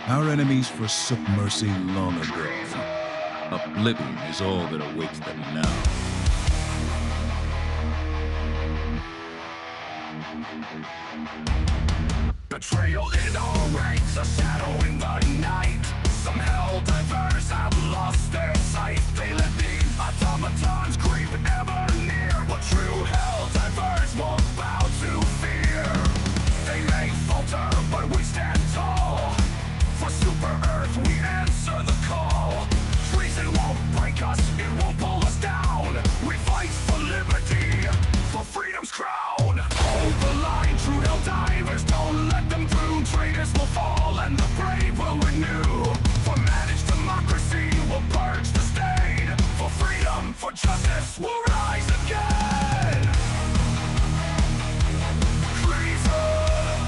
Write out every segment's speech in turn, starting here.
Our enemies forsook mercy long ago. Oblivion is all that awaits them now. Betrayal in all ranks, a shadow in the night. Some hell divers have lost their sight. They let the automatons creep ever near. But true hell divers won't bow to fear. They may falter, but we stand tall. For Super Earth, we answer the call. Treason won't break us, it won't pull us down. We fight for liberty, for freedom's crown. Hold the line, true hell divers, don't let them through. Traitors will fall and the brave will renew. For managed democracy, we'll purge the stain. For freedom, for justice, we'll rise again. Treason,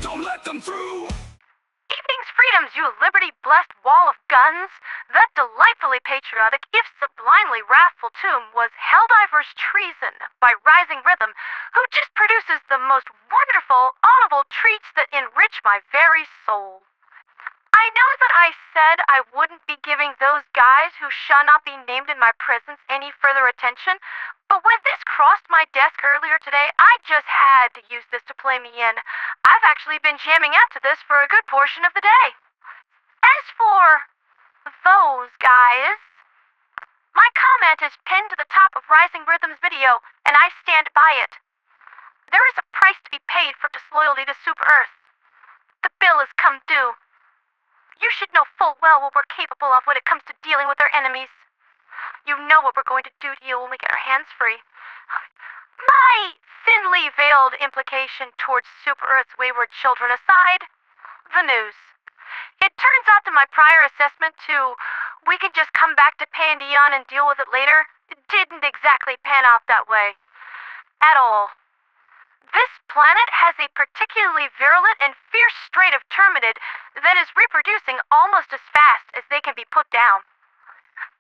don't let them through. Evening's freedoms, you liberty-blessed wall of guns. That delightfully patriotic, if sublimely wrathful tune was Helldiver's Treason by Rising Rhythm, who just produces the most wonderful, audible treats that enrich my very soul. I know that I said I wouldn't be giving those guys who shall not be named in my presence any further attention, but when this crossed my desk earlier today, I just had to use this to play me in. I've actually been jamming out to this for a good portion of the day. As for those guys, my comment is pinned to the top of Rising Rhythm's video, and I stand by it. There is a price to be paid for disloyalty to Super Earth. The bill has come due. You should know full well what we're capable of when it comes to dealing with our enemies. You know what we're going to do to you when we get our hands free. My thinly veiled implication towards Super Earth's wayward children aside, the news. It turns out that my prior assessment to we can just come back to Pandion and deal with it later didn't exactly pan out that way. At all. This planet has a particularly virulent and fierce strain of Terminid that is reproducing almost as fast as they can be put down.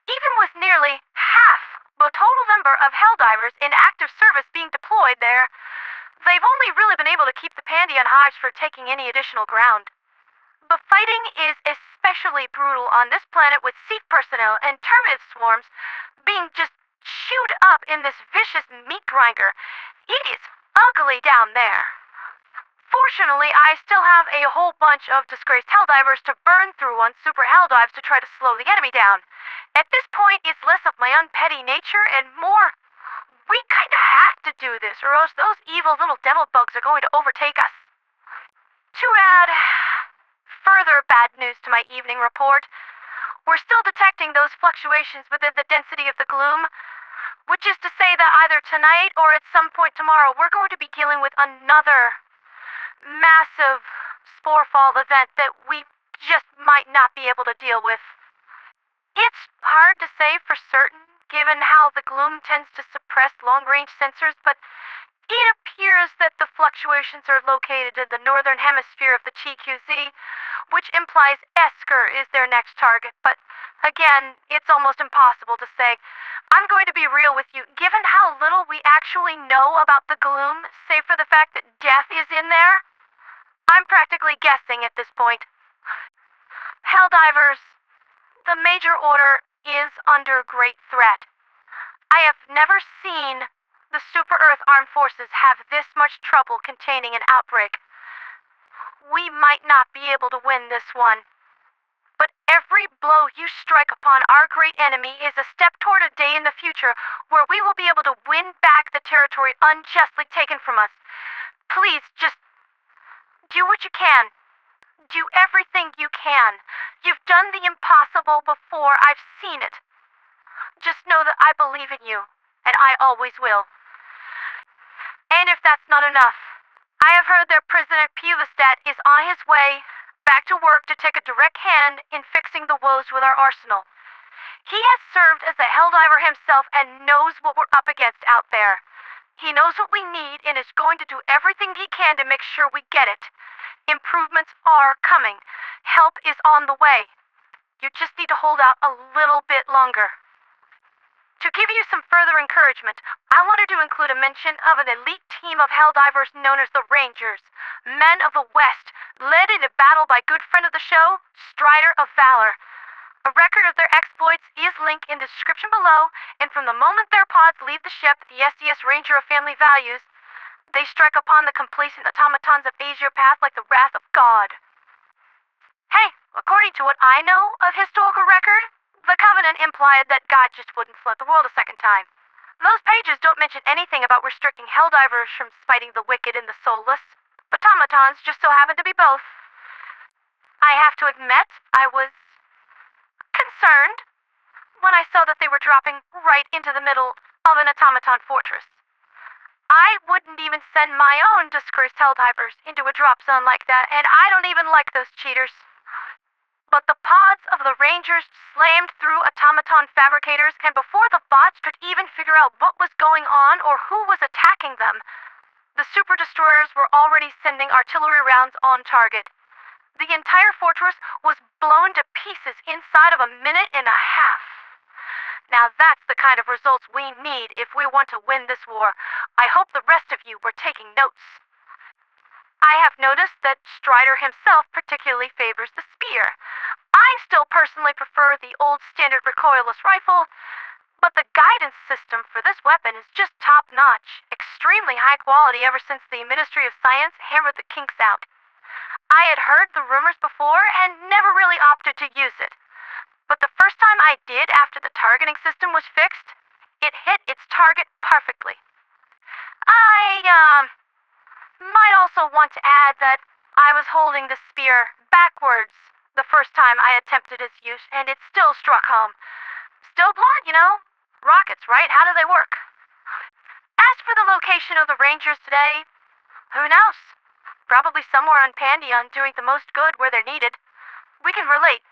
Even with nearly half the total number of Helldivers in active service being deployed there, they've only really been able to keep the Pandion hives from taking any additional ground. The fighting is especially brutal on this planet with SEAF personnel and Terminid swarms being just chewed up in this vicious meat grinder. It is ugly down there. Fortunately, I still have a whole bunch of disgraced Helldivers to burn through on super Helldives to try to slow the enemy down. At this point, it's less of my unpetty nature and more, we kinda have to do this, or else those evil little devil bugs are going to overtake us. To add further bad news to my evening report, we're still detecting those fluctuations within the density of the gloom, which is to say that either tonight or at some point tomorrow, we're going to be dealing with another massive sporefall event that we just might not be able to deal with. It's hard to say for certain, given how the gloom tends to suppress long-range sensors, but it appears that the fluctuations are located in the northern hemisphere of the TQZ, which implies Esker is their next target, but again, it's almost impossible to say. I'm going to be real with you. Given how little we actually know about the gloom, save for the fact that death is in there, I'm practically guessing at this point. Helldivers, the major order is under great threat. I have never seen the Super Earth Armed Forces have this much trouble containing an outbreak. We might not be able to win this one. But every blow you strike upon our great enemy is a step toward a day in the future where we will be able to win back the territory unjustly taken from us. Please, just do what you can. Do everything you can. You've done the impossible before. I've seen it. Just know that I believe in you, and I always will. And if that's not enough, I have heard that President Pulistat is on his way back to work to take a direct hand in fixing the woes with our arsenal. He has served as a Helldiver himself and knows what we're up against out there. He knows what we need and is going to do everything he can to make sure we get it. Improvements are coming. Help is on the way. You just need to hold out a little bit longer. To give you some further encouragement, I wanted to include a mention of an elite team of Helldivers known as the Rangers, men of the West, led into battle by good friend of the show, Strider of Valor. A record of their exploits is linked in the description below, and from the moment their pods leave the ship, the SDS Ranger of Family Values, they strike upon the complacent automatons of Aesir path like the wrath of God. Hey, according to what I know of historical record, the Covenant implied that God just wouldn't flood the world a second time. Those pages don't mention anything about restricting Helldivers from spiting the wicked and the soulless. Automatons just so happen to be both. I have to admit, I was concerned when I saw that they were dropping right into the middle of an automaton fortress. I wouldn't even send my own disgraced Helldivers into a drop zone like that, and I don't even like those cheaters. But the pods of the Rangers slammed through automaton fabricators, and before the bots could even figure out what was going on or who was attacking them, the super destroyers were already sending artillery rounds on target. The entire fortress was blown to pieces inside of a minute and a half. Now that's the kind of results we need if we want to win this war. I hope the rest of you were taking notes. I have noticed that Strider himself particularly favors the spear. I still personally prefer the old standard recoilless rifle, but the guidance system for this weapon is just top-notch, extremely high quality ever since the Ministry of Science hammered the kinks out. I had heard the rumors before and never really opted to use it. But the first time I did after the targeting system was fixed, it hit its target perfectly. I might also want to add that I was holding the spear backwards the first time I attempted its use, and it still struck home. Still blunt, you know? Rockets, right? How do they work? As for the location of the Rangers today, who knows? Probably somewhere on Pandion doing the most good where they're needed. We can relate.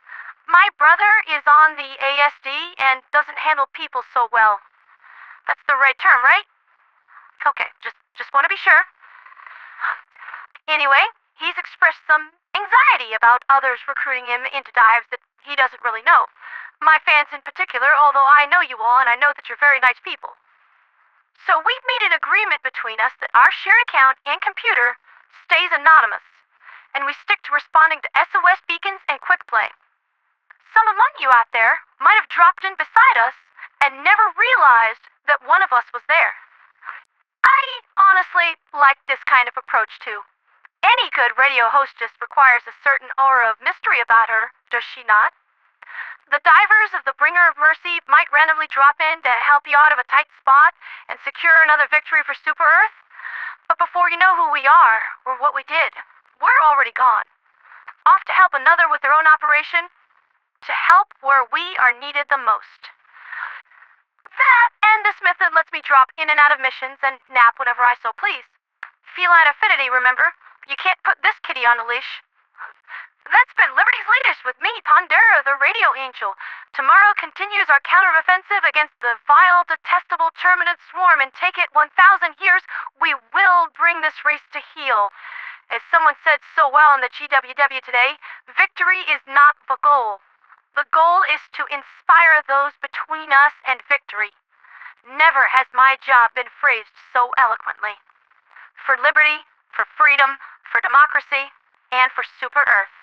My brother is on the ASD and doesn't handle people so well. That's the right term, right? Okay, just want to be sure. Anyway, he's expressed some anxiety about others recruiting him into dives that he doesn't really know. My fans in particular, although I know you all and I know that you're very nice people. So we've made an agreement between us that our shared account and computer stays anonymous, and we stick to responding to SOS beacons and quick play. Some among you out there might have dropped in beside us and never realized that one of us was there. I honestly like this kind of approach too. Any good radio hostess requires a certain aura of mystery about her, does she not? The divers of the Bringer of Mercy might randomly drop in to help you out of a tight spot and secure another victory for Super Earth. But before you know who we are, or what we did, we're already gone. Off to help another with their own operation, to help where we are needed the most. That and this method lets me drop in and out of missions and nap whenever I so please. Feline affinity, remember? You can't put this kitty on a leash. That's been Liberty's latest with me, Ponderatheradioangel. Tomorrow continues our counteroffensive against the vile, detestable Terminid swarm, and take it 1,000 years, we will bring this race to heel. As someone said so well in the GWW today, victory is not the goal. The goal is to inspire those between us and victory. Never has my job been phrased so eloquently. For liberty, for freedom, for democracy, and for Super Earth.